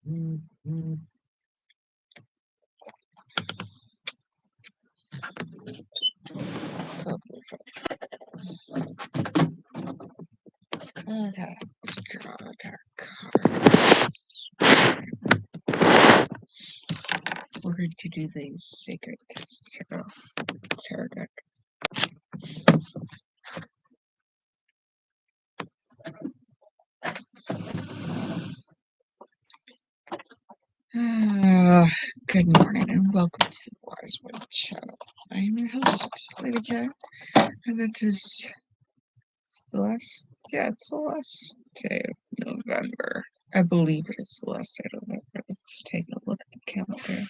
Okay, let's draw our cards. We're going to do the Sacred Tarot deck. Good morning and welcome to the Wise One channel. I am your host, Lady Caren, and it is it's the last day of November. I believe it is the last day of November. Let's take a look at the calendar.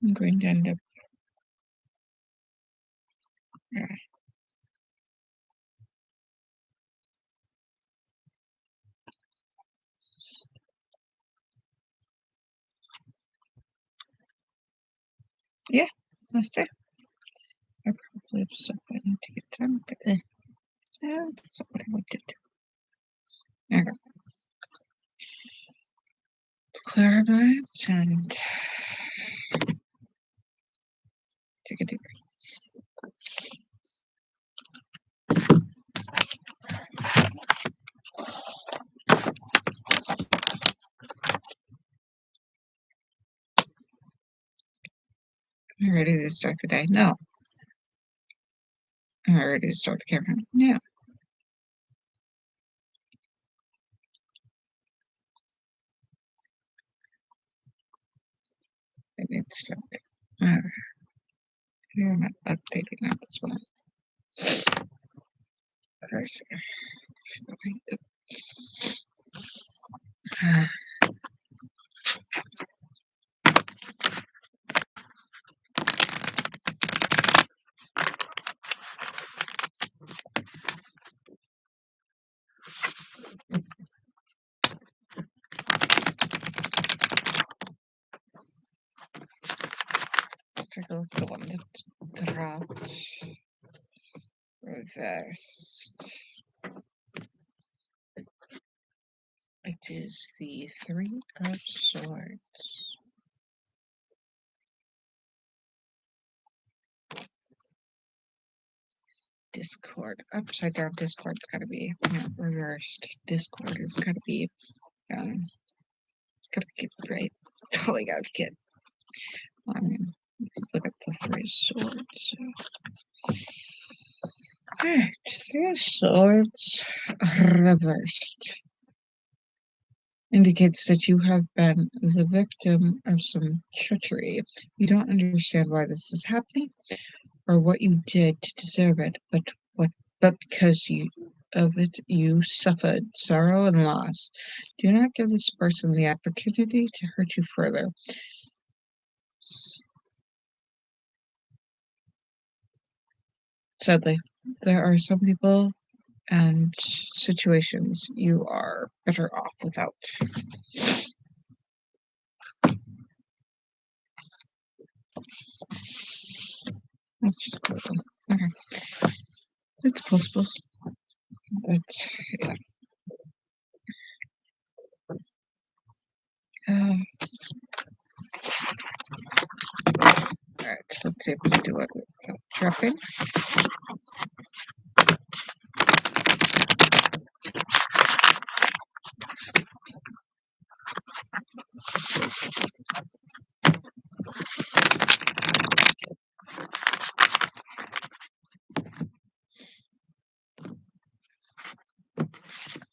I'm going to end up. Yeah, last day. I probably have stuff I need to get done, but that's not what I wanted to do. Okay. Clear our minds and take a deep breath. Am I ready to start the day? No. Am I ready to start the camera? No. I need to start it. You're not updating that as well. Take a look at the one that dropped. Reversed. It is the Three of Swords. Discord. Upside down Discord's gotta be, reversed. Discord is gotta be, gotta get right. Totally gotta get. Look at the Three of Swords. Alright, Three of Swords reversed indicates that you have been the victim of some treachery. You don't understand why this is happening or what you did to deserve it, but because of it you suffered sorrow and loss. Do not give this person the opportunity to hurt you further. Sadly, there are some people and situations you are better off without. That's just cool. Okay. It's possible. But yeah. Alright, let's see if we can do it without dropping.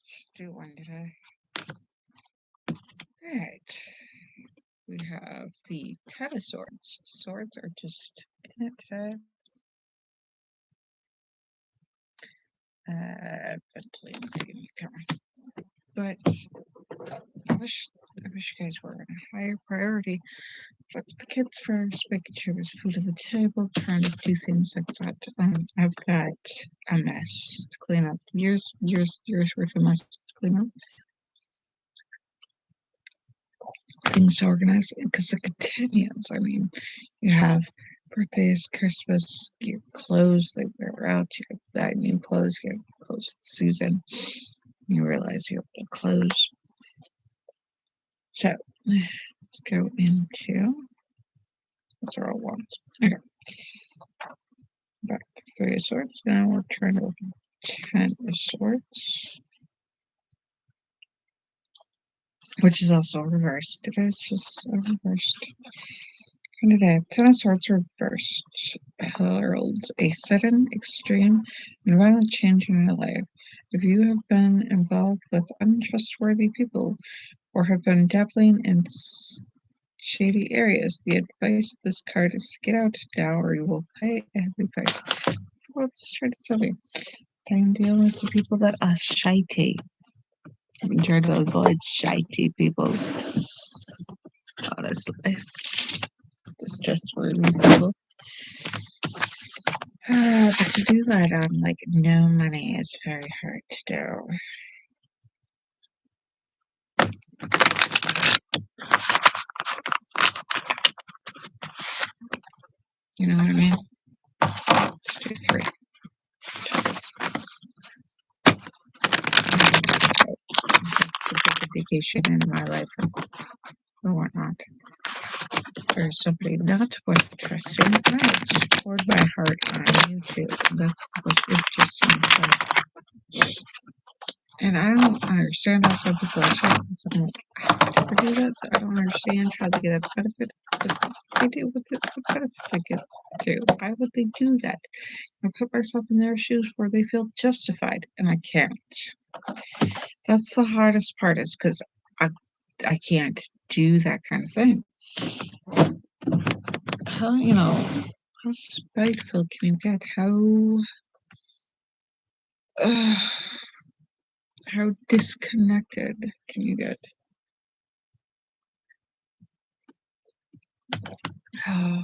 Just do one today. Alright. We have the Ten of Swords. Swords are just in it today. Eventually taking the camera. But I wish you guys were in a higher priority. But the kids first, making sure there's food at the table, trying to do things like that. I've got a mess to clean up. Years worth of mess to clean up. Things organized because it continues. I mean, you have birthdays, Christmas, your clothes they wear out, you have that new clothes, you have clothes for the season. You realize you have to clothes. So let's go into, those are all ones. Okay, back to Three of Swords. Now we're trying to open Ten of Swords, which is also reversed. It is just reversed. And today, Ten of Swords reversed heralds a sudden, extreme, and violent change in your life. If you have been involved with untrustworthy people or have been dabbling in shady areas, the advice of this card is to get out now or you will pay a heavy price. What's trying to tell me? I'm dealing with some people that are shitey. I'm trying to avoid shitey people. Honestly. Distrustworthy people. But to do that on like no money is very hard to do. You know what I mean? Let's do three. Vacation in my life or whatnot. Or somebody not worth trusting. I just poured my heart on YouTube. That's the most interesting part. And I don't understand how some people are shocked because I'm like, I would never do that. So I don't understand how they get a benefit. But they do what benefit they get to. Why would they do that? I put myself in their shoes where they feel justified, and I can't. That's the hardest part, is because I can't do that kind of thing. How, how spiteful can you get? How disconnected can you get? How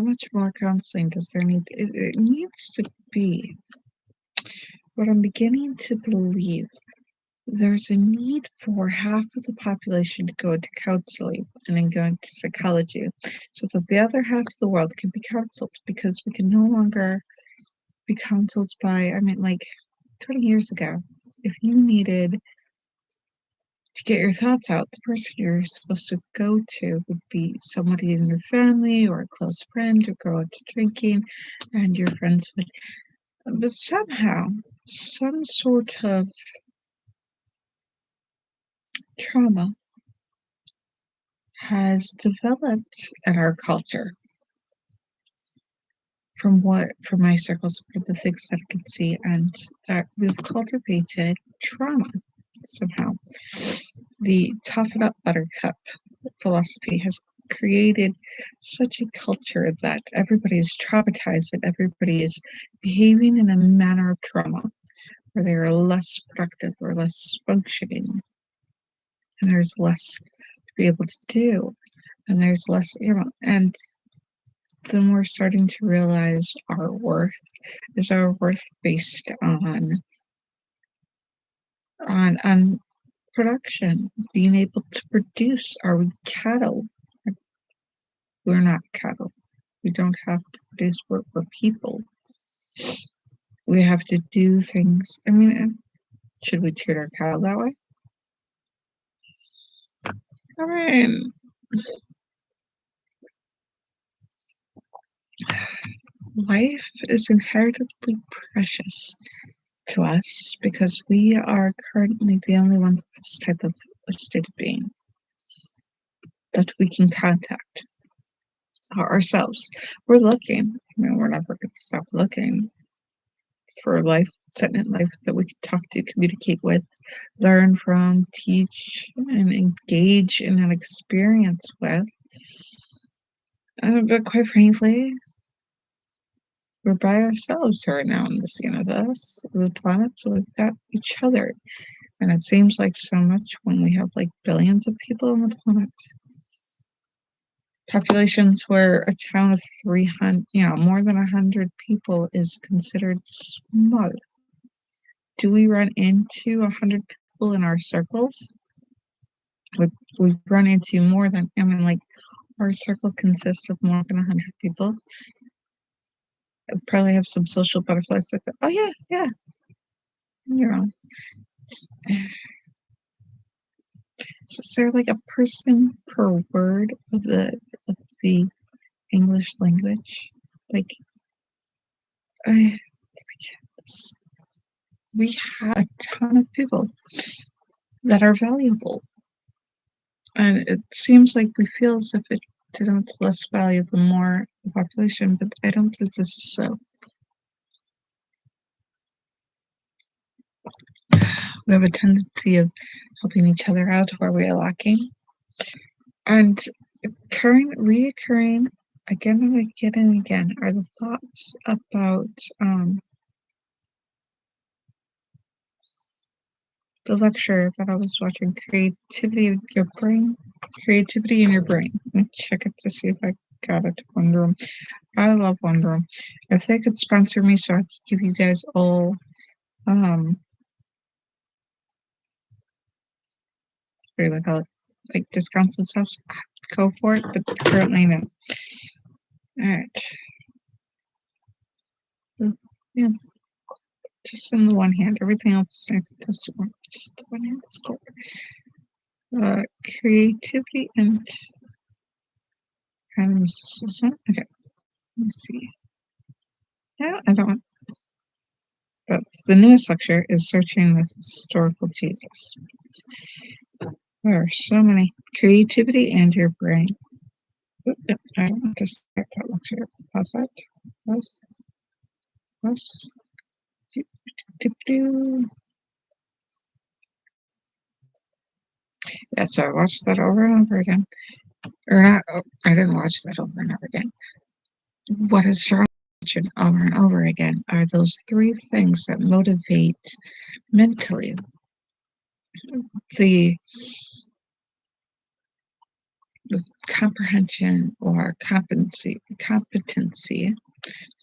much more counseling does there need? It needs to be. What I'm beginning to believe, there's a need for half of the population to go into counseling and then go into psychology, so that the other half of the world can be counseled, because we can no longer be counseled by, 20 years ago, if you needed to get your thoughts out, the person you're supposed to go to would be somebody in your family or a close friend, or go out to drinking, and your friends would. But somehow, some sort of trauma has developed in our culture. From my circles, from the things that I can see, and that we've cultivated trauma somehow. The tough it up buttercup philosophy has created such a culture that everybody is traumatized, that everybody is behaving in a manner of trauma, where they are less productive or less functioning, and there's less to be able to do, and there's less, and then we're starting to realize our worth is our worth based on production, being able to produce. Are we cattle? We're not cattle. We don't have to produce work for people. We have to do things. Should we treat our cattle that way? Life is inherently precious to us because we are currently the only ones of this type of a state of being that we can contact ourselves. We're looking. We're never going to stop looking for life, sentient life that we can talk to, communicate with, learn from, teach, and engage in an experience with. But quite frankly, we're by ourselves right now in this universe, the planet, so we've got each other. And it seems like so much when we have like billions of people on the planet. Populations where a town of 300, more than 100 people is considered small. Do we run into 100 people in our circles? We've run into more than, our circle consists of more than 100 people. I probably have some social butterflies that go, oh yeah, there like a person per word of the English language? Like, I, we have a ton of people that are valuable, and it seems like we feel as if it denotes less value the more the population, but I don't think this is so. We have a tendency of helping each other out where we are lacking, and reoccurring again and again and again are the thoughts about the lecture that I was watching, creativity in your brain. Let me check it to see if I got it. Wonder Woman. I love Wonder Woman. If they could sponsor me so I could give you guys all what do I call it? Like discounts and stuff, go for it, but currently no. Alright. Yeah. Just in the one hand. Everything else is just the one hand is cool. Creativity and mysticism. Okay. Let's see. Yeah, I don't. That's the newest lecture is searching the historical Jesus. There are so many. Creativity and your brain. Oop, no, I don't want to start that lecture. Pause that. Pause. Pause. Yeah, so I watched that over and over again. Or not, I didn't watch that over and over again. What is strong over and over again are those three things that motivate mentally the comprehension or competency.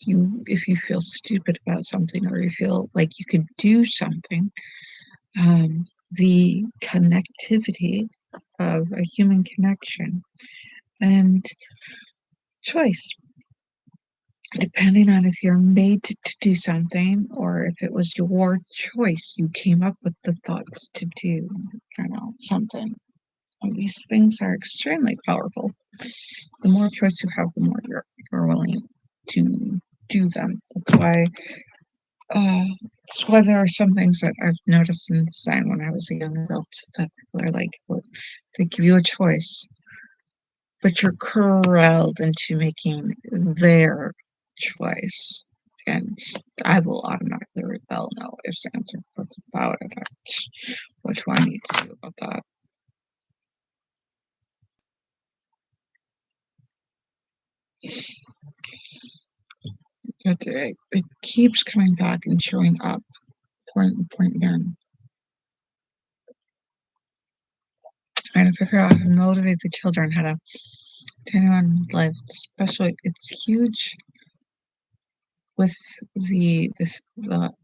If you feel stupid about something or you feel like you could do something, the connectivity of a human connection and choice. Depending on if you're made to do something or if it was your choice, you came up with the thoughts to do, something. And these things are extremely powerful. The more choice you have, the more you're willing to do them. That's why there are some things that I've noticed in design when I was a young adult that people are like, well, they give you a choice, but you're corralled into making their choice. And I will automatically rebel. No ifs, ands, or buts about it. What do I need to do about that? It keeps coming back and showing up point and point again. Trying to figure out how to motivate the children, how to continue on life. Especially, it's huge with the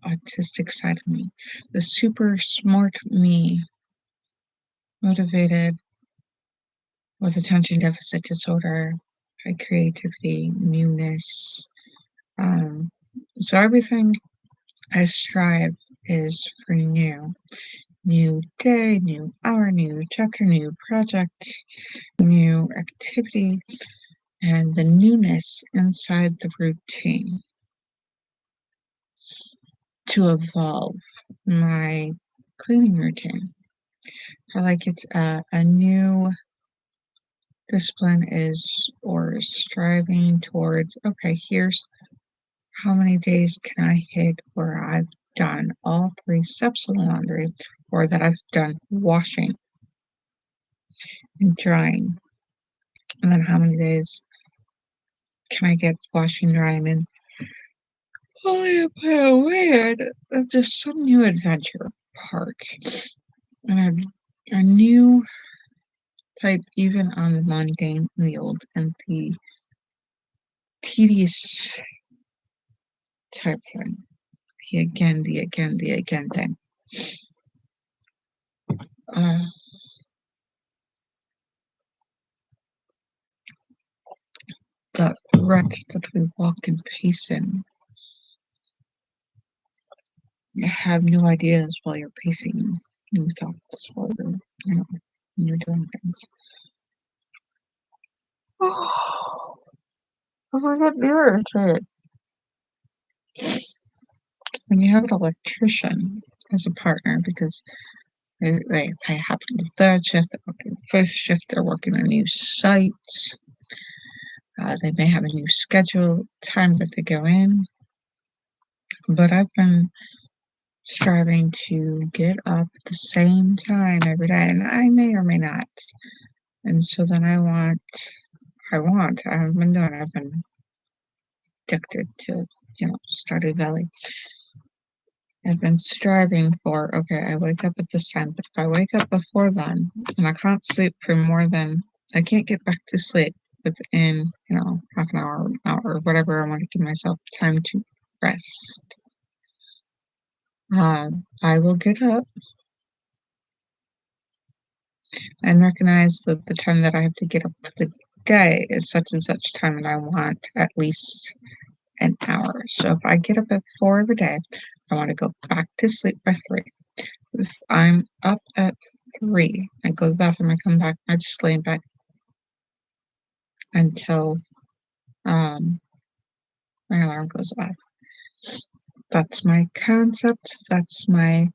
autistic side of me, the super smart me, motivated with attention deficit disorder, high creativity, newness. So everything I strive is for new. New day, new hour, new chapter, new project, new activity, and the newness inside the routine to evolve my cleaning routine. I like it. A new discipline or striving towards, okay, here's how many days can I hit where I've done all three steps of the laundry, or that I've done washing and drying, and then how many days can I get washing, drying, and pulling it away? Just some new adventure part, and a new type, even on the mundane and the old and the tedious type thing. The again thing. The rut that we walk and pace in. You have new ideas while you're pacing, new thoughts while you're, when you're doing things. Oh, as I get nearer to it, when you have an electrician as a partner, because they happen to the third shift, they're working the first shift, they're working a new site, they may have a new schedule time that they go in, but I've been striving to get up at the same time every day, and I may or may not. And so then I haven't been doing it. I've been addicted to, Stardew Valley. I've been striving for, okay, I wake up at this time, but if I wake up before then, and I can't sleep for I can't get back to sleep within, half an hour, or whatever I want to give myself time to rest. I will get up and recognize that the time that I have to get up for the day is such and such time, and I want at least an hour. So if I get up at 4 every day, I want to go back to sleep by 3. If I'm up at 3, I go to the bathroom, I come back, I just lay in bed until my alarm goes off. That's my concept. That's my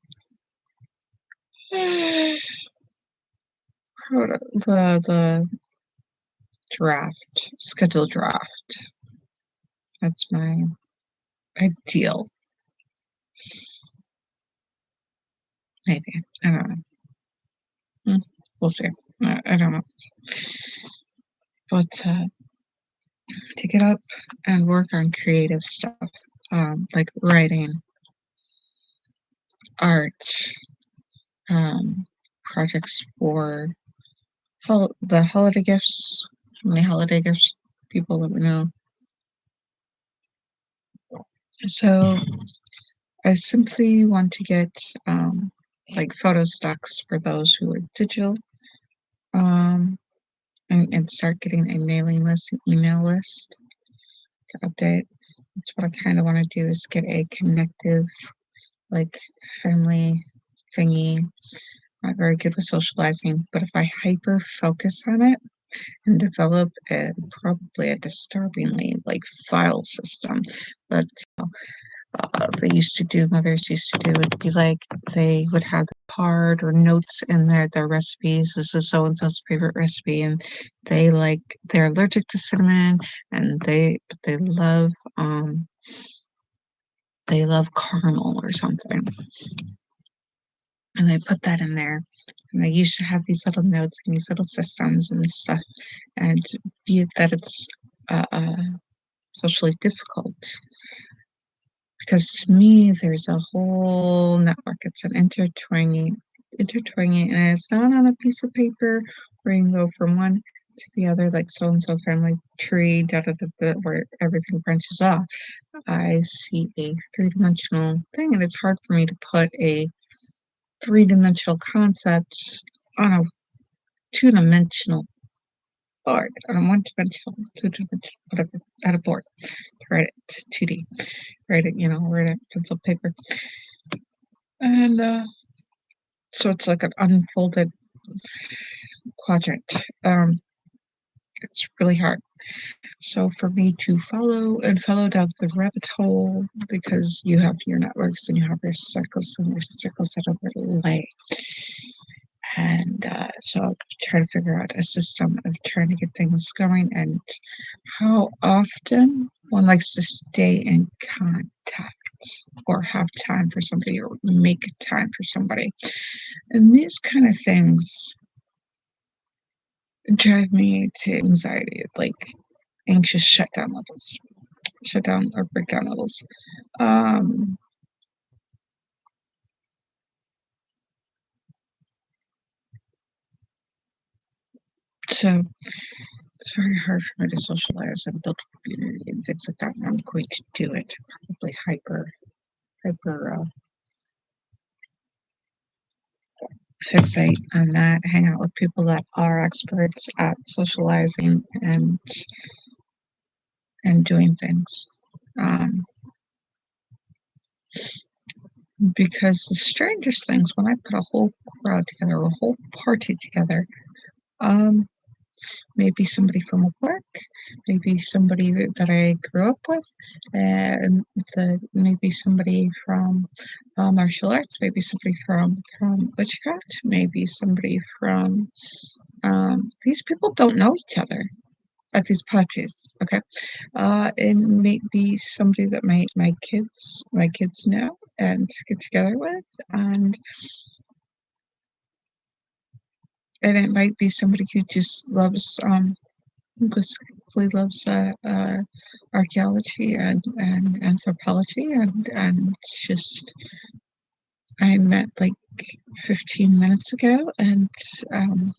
the schedule draft. That's my ideal. Maybe. I don't know. We'll see. I don't know. But to get up and work on creative stuff, like writing, art, projects for the holiday gifts, how many holiday gifts people let me know. So I simply want to get like photo stocks for those who are digital, and start getting a mailing list, an email list to update. That's what I kind of want to do, is get a connective, like, family thingy. Not very good with socializing, but if I hyper focus on it and develop probably a disturbingly file system, but mothers used to do, would be like, they would have a card or notes in their recipes. This is so and so's favorite recipe, and they're allergic to cinnamon, and they love caramel or something, and they put that in there. And they used to have these little notes and these little systems and stuff, and be it that it's socially difficult. Because to me, there's a whole network. It's an intertwining, and it's not on a piece of paper where you can go from one to the other, like so and so family tree, where everything branches off. I see a 3-dimensional thing, and it's hard for me to put a 3-dimensional concept on a 2-dimensional board, on a 1-dimensional, 2-dimensional, whatever, at a board, to write it 2D, write it pencil paper. And so it's like an unfolded quadrant. It's really hard. So for me to follow down the rabbit hole, because you have your networks and you have your circles and your circles that overlay. And so I'm trying to figure out a system of trying to get things going, and how often one likes to stay in contact or have time for somebody or make time for somebody. And these kind of things drive me to anxiety, like anxious shutdown or breakdown levels. So it's very hard for me to socialize and build a community and things like that. And I'm going to do it. Probably hyper fixate on that. Hang out with people that are experts at socializing and doing things. because the strangest things, when I put a whole crowd together, a whole party together, um, maybe somebody from work, maybe somebody that I grew up with, and maybe somebody from martial arts, maybe somebody from witchcraft, maybe somebody from these people don't know each other at these parties. Okay, and maybe somebody that my kids know and get together with, and it might be somebody who just loves basically loves archaeology and anthropology, and just I met like 15 minutes ago, and um,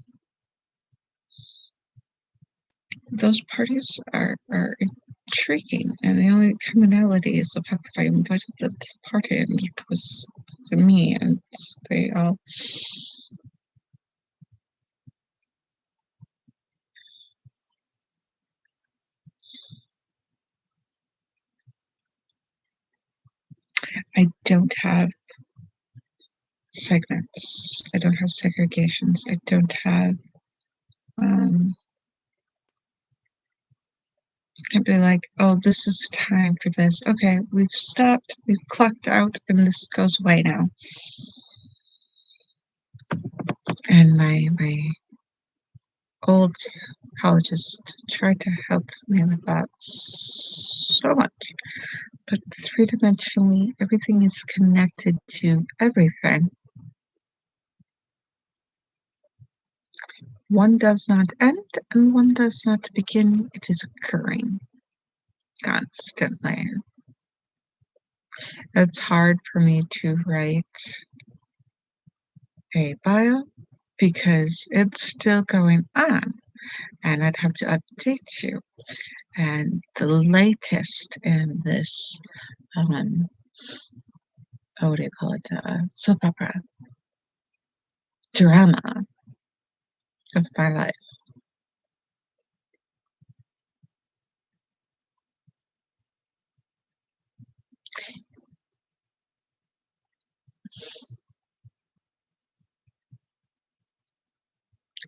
those parties are intriguing, and the only commonality is the fact that I invited them to the party, and it was to me, and they all. I don't have segments. I don't have segregations. I don't have. Um, I'd be like, oh, this is time for this. Okay, we've stopped, we've clocked out, and this goes away now. And my old colleges tried to help me with that so much. But three-dimensionally, everything is connected to everything. One does not end and one does not begin. It is occurring constantly. It's hard for me to write a bio because it's still going on, and I'd have to update you. And the latest in this, what do you call it, soap opera drama of my life.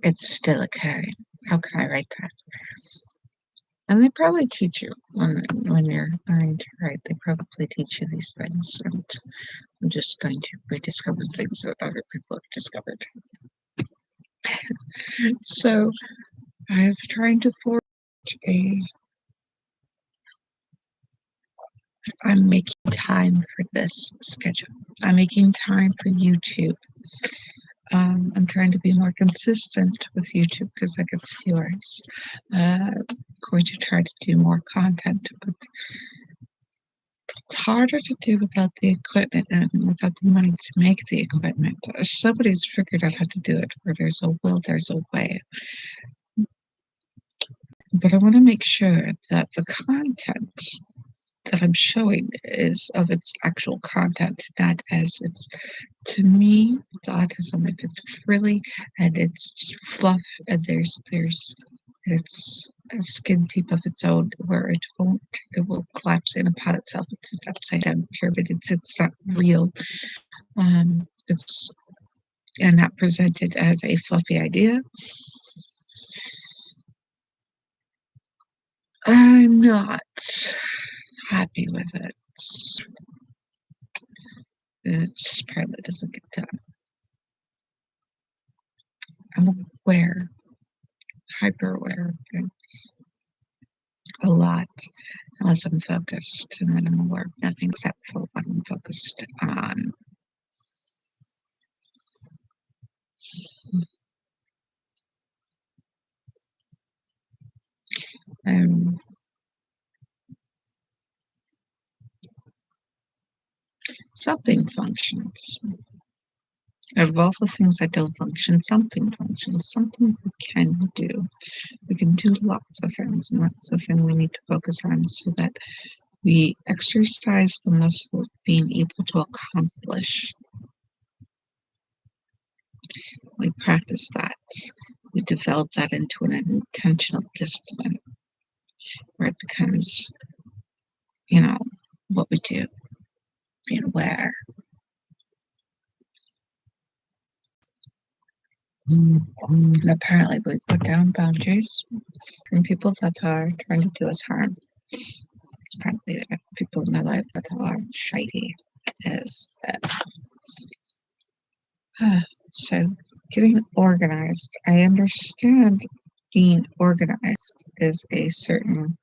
It's still occurring. How can I write that? And they probably teach you when you're learning to write. They probably teach you these things, and I'm just going to rediscover things that other people have discovered. So I'm trying to forge a. I'm making time for this schedule. I'm making time for YouTube. I'm trying to be more consistent with YouTube because that gets viewers. Going to try to do more content, but it's harder to do without the equipment and without the money to make the equipment. Somebody's figured out how to do it. Where there's a will, there's a way. But I want to make sure that the content that I'm showing is of its actual content, not as it's. To me, with autism, if it's frilly and it's just fluff and it's a skin deep of its own where it will collapse in upon itself. It's an upside down pyramid. It's not real. It's and not presented as a fluffy idea. I'm not happy with it. It's part that doesn't get done. I'm aware, hyper aware of things a lot, unless I'm focused, and then I'm aware of nothing except for what I'm focused on. Um, Something functions. Out of all the things that don't function, something functions, something we can do. We can do lots of things, and that's the thing we need to focus on so that we exercise the muscle of being able to accomplish. We practice that. We develop that into an intentional discipline where it becomes, what we do, being aware. And apparently we put down boundaries from people that are trying to do us harm. Apparently there are people in my life that are shady as so getting organized. I understand being organized is a certain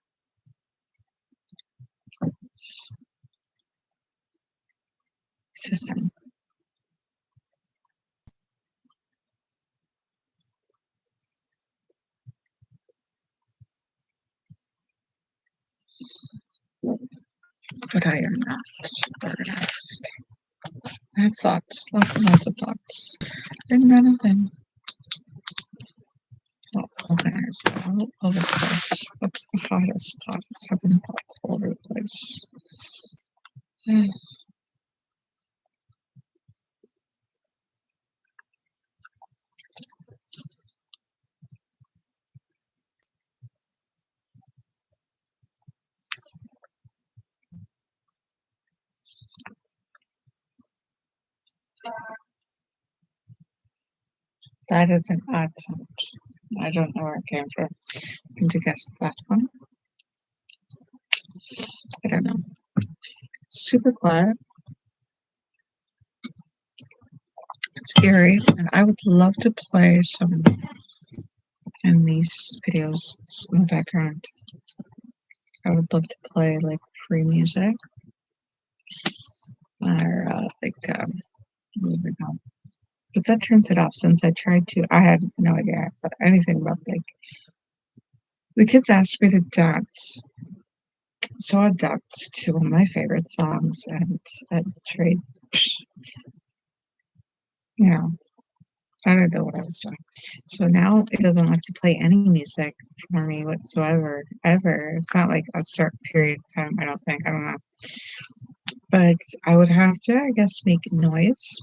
system. But I am not organized. I have thoughts, lots and lots of thoughts, and none of them are organized all over the place. That's the hottest part. It's having thoughts all over the place. That is an odd sound. I don't know where it came from. Can you guess that one? I don't know. Super quiet, scary, and I would love to play some in these videos in the background. I would love to play like free music or what do they call it? But that turns it off since I tried to. I had no idea about anything about like the kids asked me to dance, so I danced to one of my favorite songs and I tried, you know, I don't know what I was doing. So now it doesn't like to play any music for me whatsoever, ever. It's not like a certain period of time, I don't think. I don't know. But I would have to, I guess, make noise.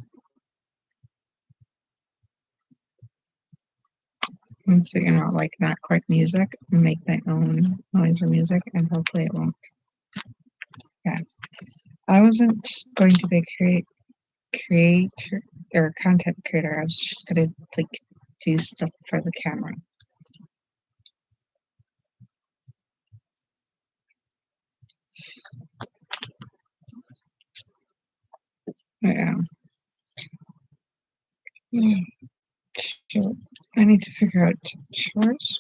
And so, like not quite music, make my own noise or music, and hopefully it won't. Yeah. I wasn't just going to be a creator or content creator. I was just gonna like do stuff for the camera. Yeah. So I need to figure out chores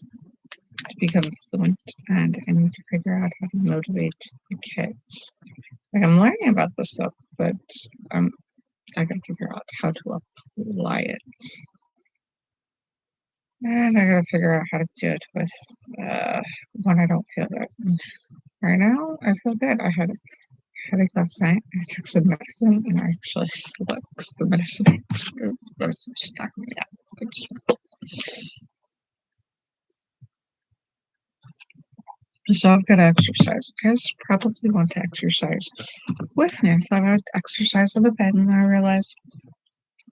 to become fluent, and I need to figure out how to motivate the kids. Like I'm learning about this stuff, but I gotta figure out how to apply it. And I gotta figure out how to do it with when I don't feel good. Right now, I feel good. I had a headache last night. I took some medicine and I actually slept because the medicine was just knocking me out. So I've got to exercise. You guys probably want to exercise with me. I thought I'd exercise on the bed, and I realized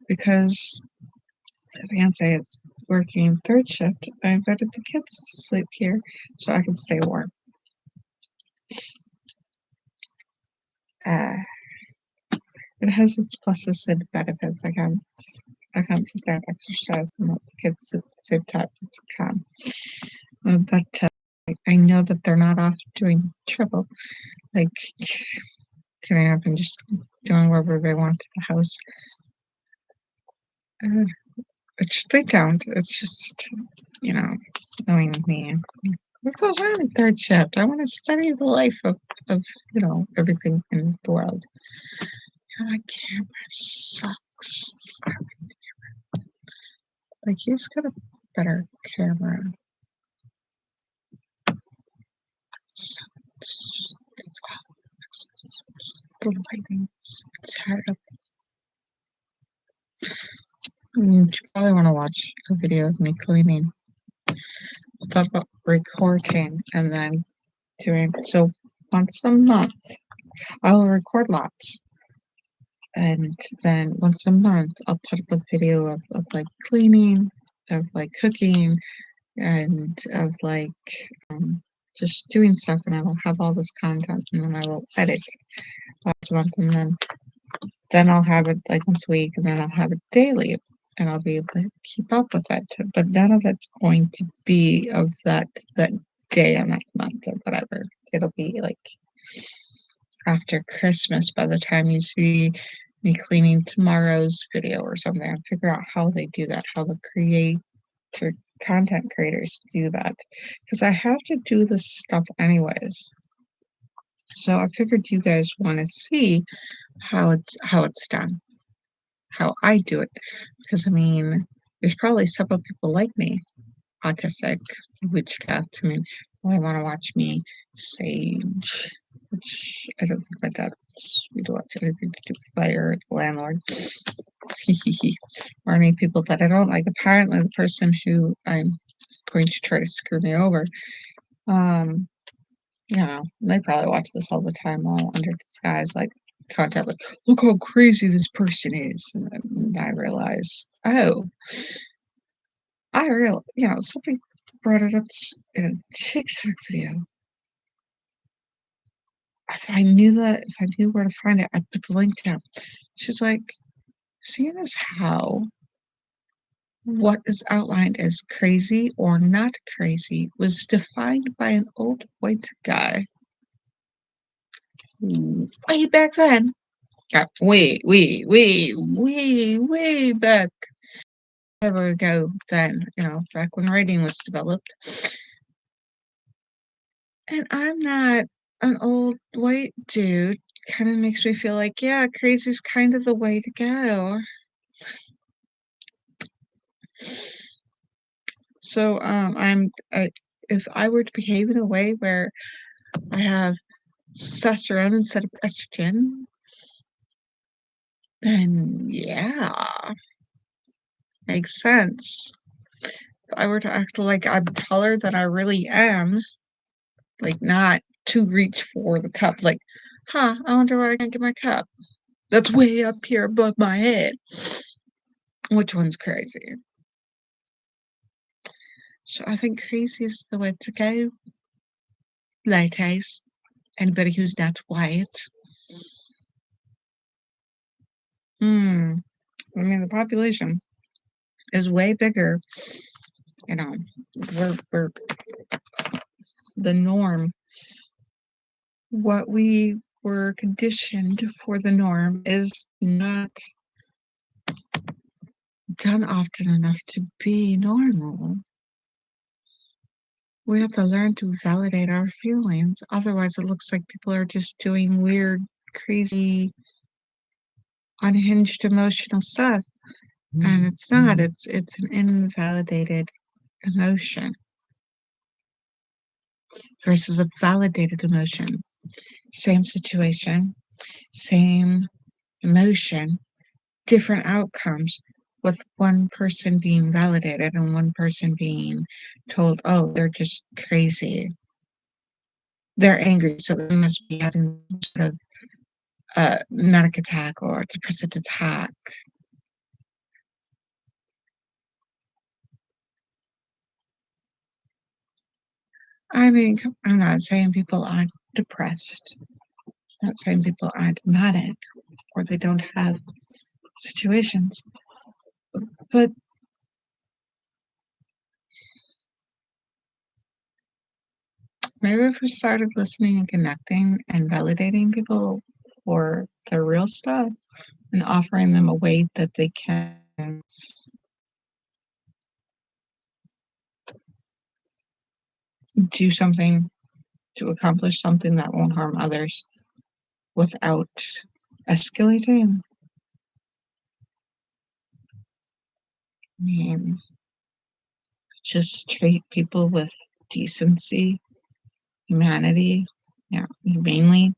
because my fiance is working third shift, I invited the kids to sleep here so I can stay warm. It has its pluses and benefits. I can't sit there and exercise and let the kids sit at the same time. It's calm. But I know that they're not off doing trouble, like getting up and just doing whatever they want to the house. Which they don't. It's just, knowing me. What goes on in third shift? I want to study the life of everything in the world. My camera sucks. Like, he's got a better camera. The lighting's terrible. You probably want to watch a video of me cleaning. I thought about recording and then doing so once a month. I'll record lots, and then once a month I'll put up a video of like cleaning, of like cooking, and of like just doing stuff, and I will have all this content, and then I will edit once a month, and then I'll have it like once a week, and then I'll have it daily. and I'll be able to keep up with it. But none of it's going to be of that day and that month or whatever. It'll be like after Christmas by the time you see me cleaning tomorrow's video or something. I figure out how they do that, how the content creators do that, because I have to do this stuff anyways. So I figured you guys want to see how it's done, how I do it, because I mean, there's probably several people like me, autistic, witchcraft. I mean, they want to watch me sage, which I don't think my dad wants me to watch anything to do with fire, the landlord, or any people that I don't like. Apparently, the person who I'm going to try to screw me over, they probably watch this all the time, all under disguise, like content, like, look how crazy this person is. And I realize, oh, somebody brought it up in a TikTok video. If I knew where to find it, I'd put the link down. She's like, seeing as how what is outlined as crazy or not crazy was defined by an old white guy way back then. Way back. Ever ago then, back when writing was developed. And I'm not an old white dude. Kind of makes me feel like, yeah, crazy's kind of the way to go. So, if I were to behave in a way where I have testosterone instead of estrogen, then yeah, makes sense. If I were to act like I'm taller than I really am, like not to reach for the cup, like, I wonder where I can get my cup. That's way up here above my head. Which one's crazy? So I think crazy is the way to go. Ladies, anybody who's not white. I mean, the population is way bigger. We're the norm. What we were conditioned for the norm is not done often enough to be normal. We have to learn to validate our feelings. Otherwise, it looks like people are just doing weird, crazy, unhinged emotional stuff. And it's not. It's an invalidated emotion versus a validated emotion. Same situation, same emotion, different outcomes, with one person being validated and one person being told, oh, they're just crazy. They're angry, so they must be having some sort of manic attack or depressive attack. I mean, I'm not saying people aren't depressed. I'm not saying people aren't manic or they don't have situations. But maybe if we started listening and connecting and validating people for their real stuff and offering them a way that they can do something to accomplish something that won't harm others without escalating. I mean, just treat people with decency, humanity, humanely,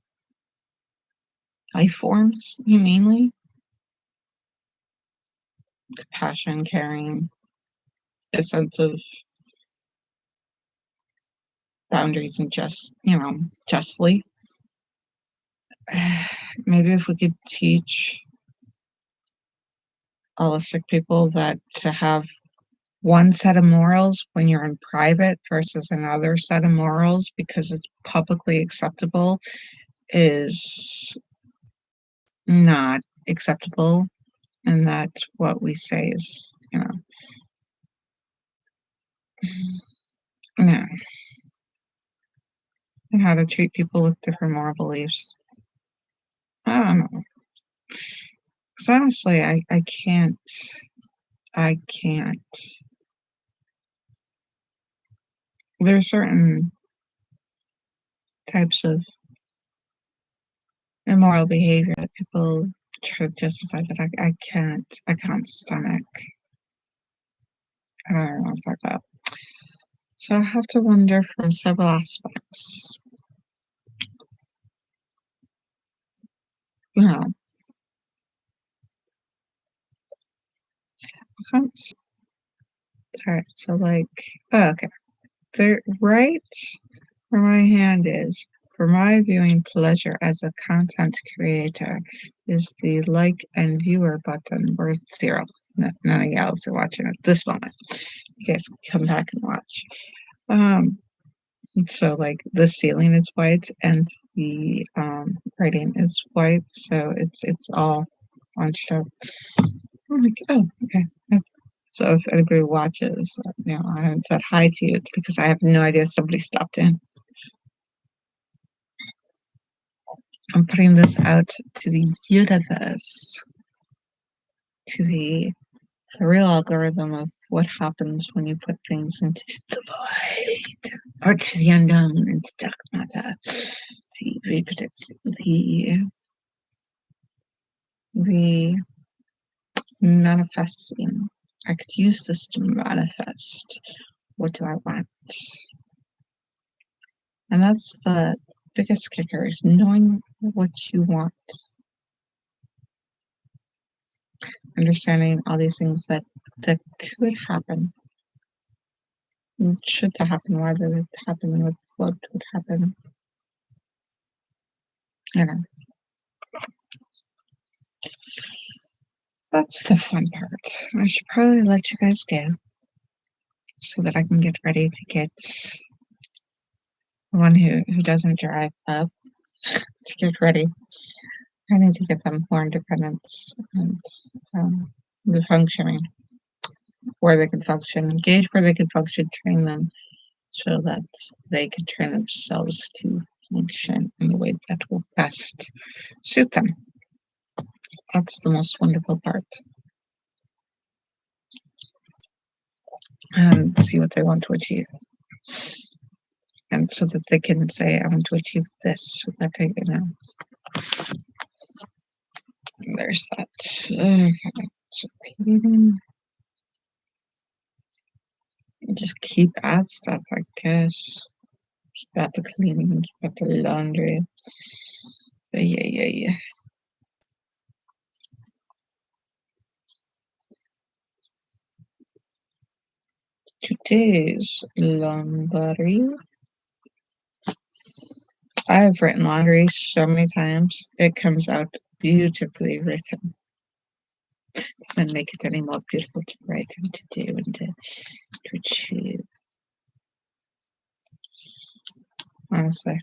life forms, humanely, compassion, caring, a sense of boundaries and justly. Maybe if we could teach holistic people that to have one set of morals when you're in private versus another set of morals because it's publicly acceptable is not acceptable. and that what we say is, yeah, and how to treat people with different moral beliefs. I don't know. 'Cause honestly, I can't. I can't. There are certain types of immoral behavior that people try to justify that I can't stomach. I don't know if that. So I have to wonder from several aspects. You know, I can't. All right, so like, oh, okay, the right where my hand is for my viewing pleasure as a content creator is the like and viewer button where it's 0. None of y'all are watching at this moment. You guys can come back and watch. So like the ceiling is white and the writing is white, so it's all bunched up. I'm like, oh, okay. So if anybody watches, I haven't said hi to you, it's because I have no idea somebody stopped in. I'm putting this out to the universe, to the real algorithm of what happens when you put things into the void, or to the unknown, into dark matter. The manifesting. I could use this to manifest. What do I want? And that's the biggest kicker, is knowing what you want. Understanding all these things that could happen. Should that happen, why did it happen, what would happen. That's the fun part. I should probably let you guys go so that I can get ready to get the one who doesn't drive up to get ready. I need to get them more independence and the functioning, where they can function, engage where they can function, train them so that they can train themselves to function in a way that will best suit them. That's the most wonderful part. And see what they want to achieve. And so that they can say, I want to achieve this, so that they, there's that. So cleaning. Just keep at stuff, I guess. Keep at the cleaning, keep at the laundry. Yeah. Today's laundry. I have written laundry so many times. It comes out beautifully written. Doesn't make it any more beautiful to write and to do and to achieve. Honestly.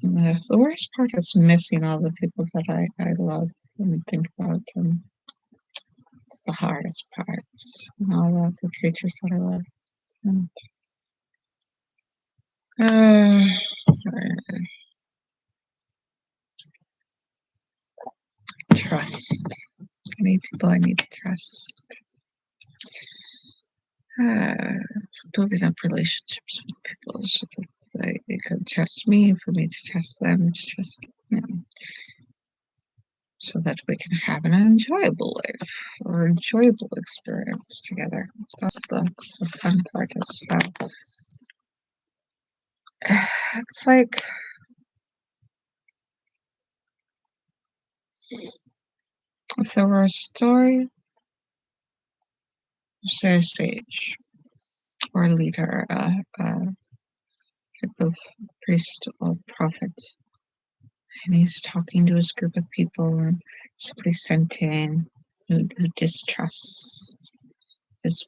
The worst part is missing all the people that I love and think about them. It's the hardest part. And all of the creatures that I love. And, trust. I need people I need to trust. Building up relationships with people so that they can trust me, for me to trust them, to trust them, so that we can have an enjoyable life or enjoyable experience together. That's the fun part as well. It's like if there were a story, say a sage or a leader, a type of priest or prophet, and he's talking to his group of people, and somebody sent in who distrusts his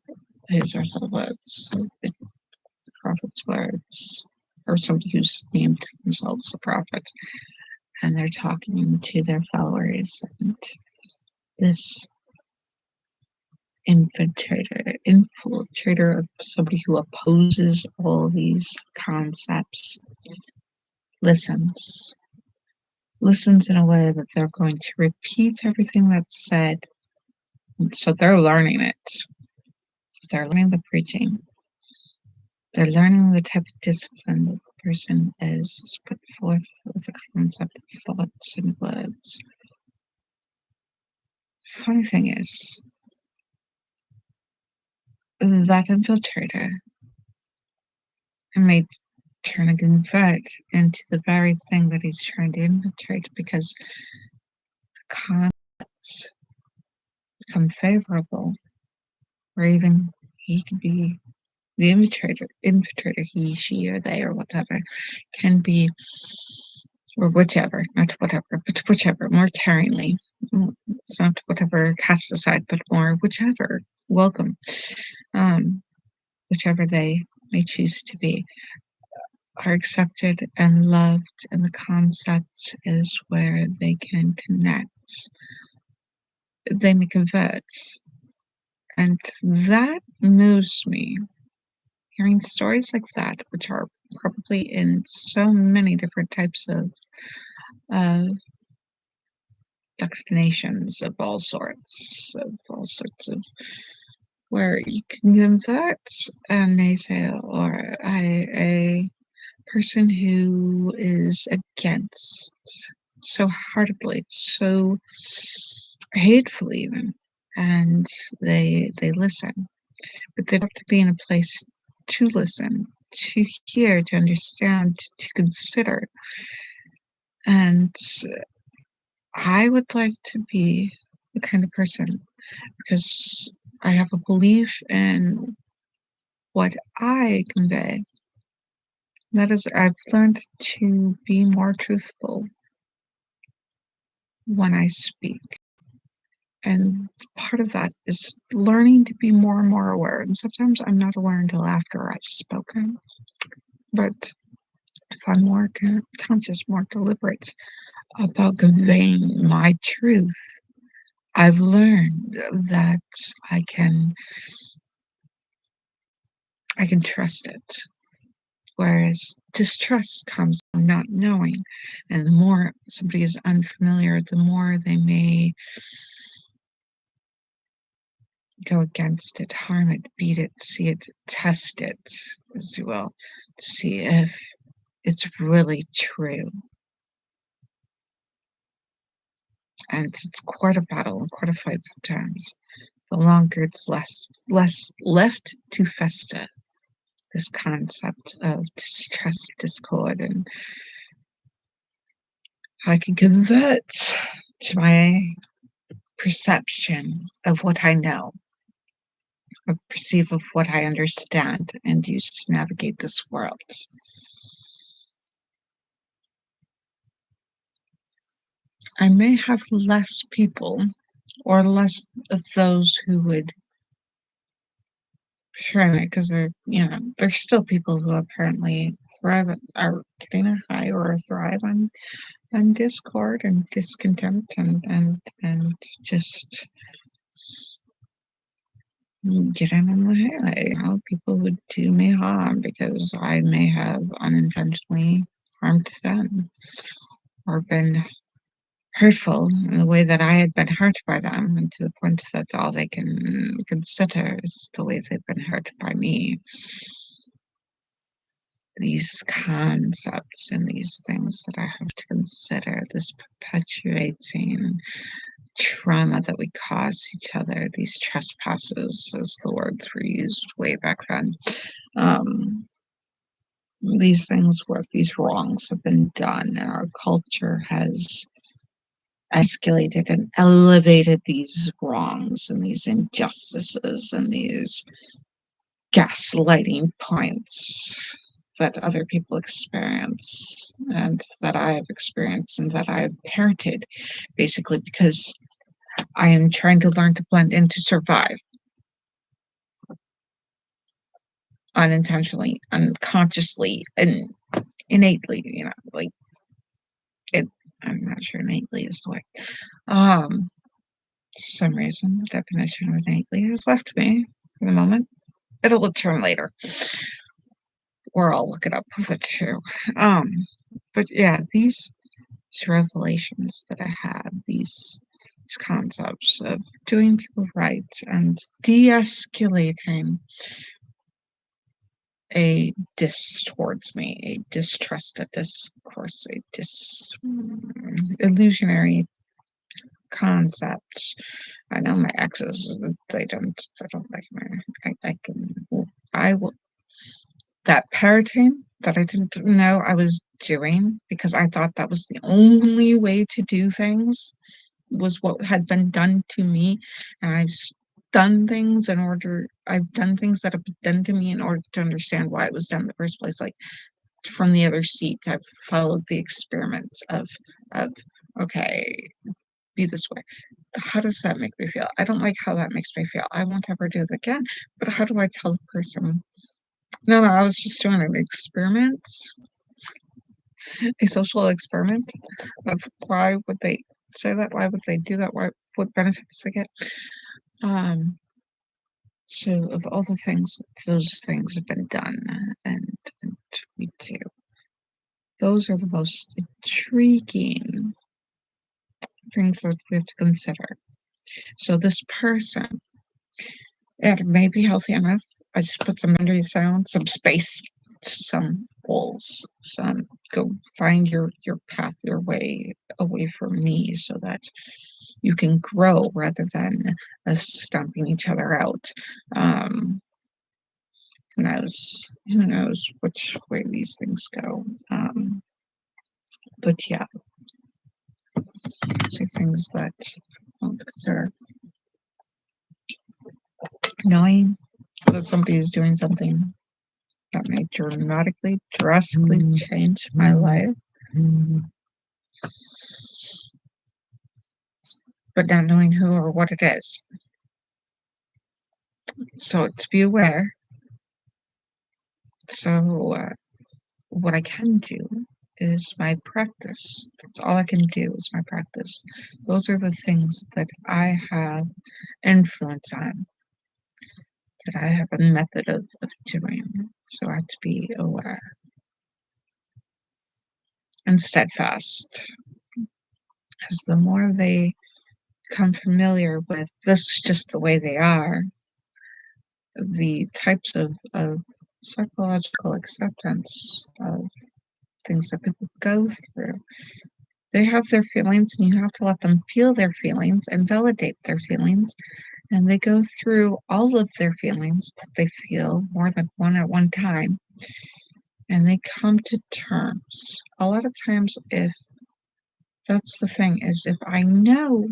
or her words, the prophet's words, or somebody who's named themselves a prophet, and they're talking to their followers, and this infiltrator of somebody who opposes all these concepts, listens in a way that they're going to repeat everything that's said. So they're learning it. They're learning the preaching. They're learning the type of discipline that the person is put forth with the concept of thoughts and words. Funny thing is, that infiltrator may turn and convert into the very thing that he's trying to infiltrate, because the concepts become favorable, or even he could be the infiltrator, he, she, or they, or whatever, can be, or whichever, not whatever, but whichever, more caringly. It's not whatever cast aside, but more whichever, welcome, whichever they may choose to be, are accepted and loved, and the concept is where they can connect. They may convert. And that moves me. Hearing stories like that, which are probably in so many different types of destinations of all sorts, of where you can convert and they say, or a person who is against so heartedly, so hatefully even, and they listen, but they have to be in a place to listen, to hear, to understand, to consider. And I would like to be the kind of person, because I have a belief in what I convey. That is, I've learned to be more truthful when I speak. And part of that is learning to be more and more aware. And sometimes I'm not aware until after I've spoken. But if I'm more conscious, more deliberate about conveying my truth, I've learned that I can trust it. Whereas distrust comes from not knowing. And the more somebody is unfamiliar, the more they may go against it, harm it, beat it, see it, test it, as you will, to see if it's really true. And it's quite a battle and quite a fight sometimes. The longer it's less left to fester, this concept of distrust, discord, and I can convert to my perception of what I know, or perceive of what I understand, and use to navigate this world. I may have less people, or less of those who would betray me, because there's still people who apparently thrive, are getting a high or a thrive on discord and discontent, and just getting in the hay. People would do me harm because I may have unintentionally harmed them, or been hurtful in the way that I had been hurt by them, and to the point that all they can consider is the way they've been hurt by me. These concepts and these things that I have to consider, this perpetuating trauma that we cause each other, these trespasses, as the words were used way back then. These things where these wrongs have been done, and our culture has escalated and elevated these wrongs and these injustices and these gaslighting points that other people experience, and that I have experienced, and that I have parented, basically because I am trying to learn to blend in to survive, unintentionally, unconsciously, and innately, like it. I'm not sure innately is the way. some reason, the definition of innately has left me for the moment. It'll return later, or I'll look it up with it too. But yeah, these revelations that I had, these concepts of doing people right and de-escalating a towards me, a distrust, a discourse, a illusionary concept. I know my exes, they don't like me. I will, that parroting that I didn't know I was doing because I thought that was the only way to do things was what had been done to me, and I've done things that have been done to me in order to understand why it was done in the first place. Like from the other seat, I've followed the experiments of okay, be this way. How does that make me feel? I don't like how that makes me feel. I won't ever do it again. But how do I tell the person? No, I was just doing an experiment, a social experiment of why would they say that? Why would they do that? What benefits they get? So of all the things, those things have been done, and we do. Those are the most intriguing things that we have to consider. So this person, it may be healthy enough. I just put some boundaries down, some space, some goals, some go find your path, your way away from me so that you can grow rather than us stomping each other out. Who knows which way these things go. But yeah, so things that I want to consider. Knowing that somebody is doing something that may drastically change my life, but not knowing who or what it is. So to be aware. So what I can do is my practice. That's all I can do is my practice. Those are the things that I have influence on, that I have a method of doing. So I have to be aware and steadfast. Because the more they become familiar with this is just the way they are, the types of psychological acceptance of things that people go through. They have their feelings, and you have to let them feel their feelings and validate their feelings. And they go through all of their feelings that they feel, more than one at one time, and they come to terms. A lot of times, if that's the thing, is if I know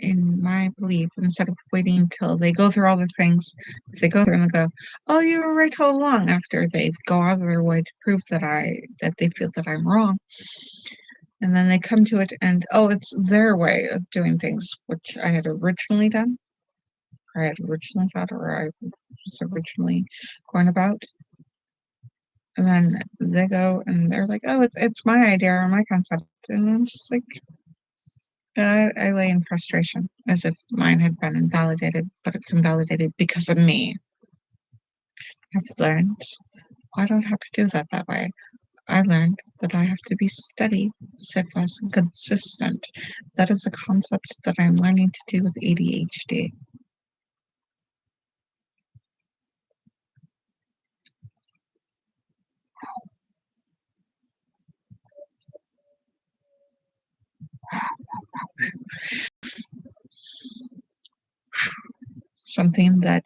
in my belief, instead of waiting until they go through all the things, if they go through and they go, oh, you were right all along, after they go out of their way to prove that they feel that I'm wrong. And then they come to it and, oh, it's their way of doing things, which I had originally done, or I had originally thought, or I was originally going about. And then they go and they're like, oh, it's my idea or my concept. And I'm just like, I lay in frustration as if mine had been invalidated, but it's invalidated because of me. I've learned I don't have to do that way. I learned that I have to be steady, steadfast, and consistent. That is a concept that I'm learning to do with ADHD. Something that,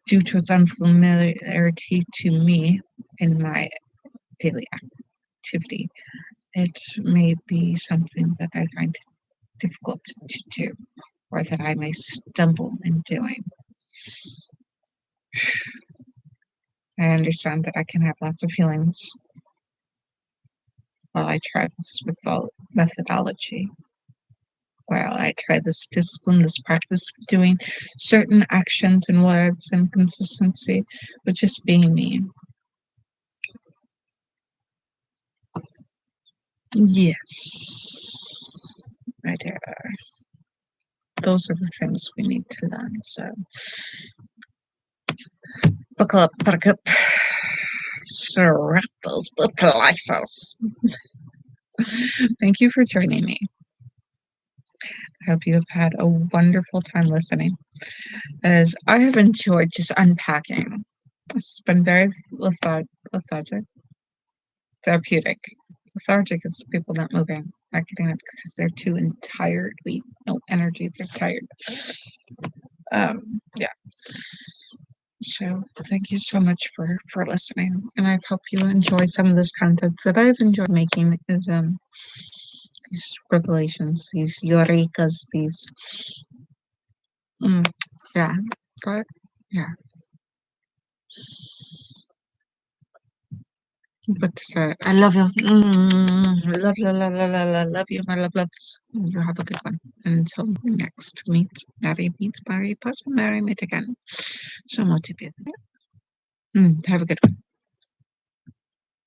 due to its unfamiliarity to me in my daily activity, it may be something that I find difficult to do, or that I may stumble in doing. I understand that I can have lots of feelings while I try this with all methodology. While I try this discipline, this practice of doing certain actions and words and consistency with just being me. Yes, I do. those are the things we need to learn. So buckle up, buttercup. Strap those bootlaces. Thank you for joining me. I hope you have had a wonderful time listening, as I have enjoyed just unpacking. It's been very lethargic, therapeutic. Lethargic is people not moving, not getting up because they're too tired. No energy. They're tired. Yeah. So thank you so much for listening, and I hope you enjoy some of this content that I've enjoyed making. Is these revelations, these eurekas, these yeah, but yeah. But I love you. Love, love, love, love, love, love, love you, my love loves. You have a good one. Until next meet, Mary meets Mary, but Mary meet again. So motivated. Have a good one.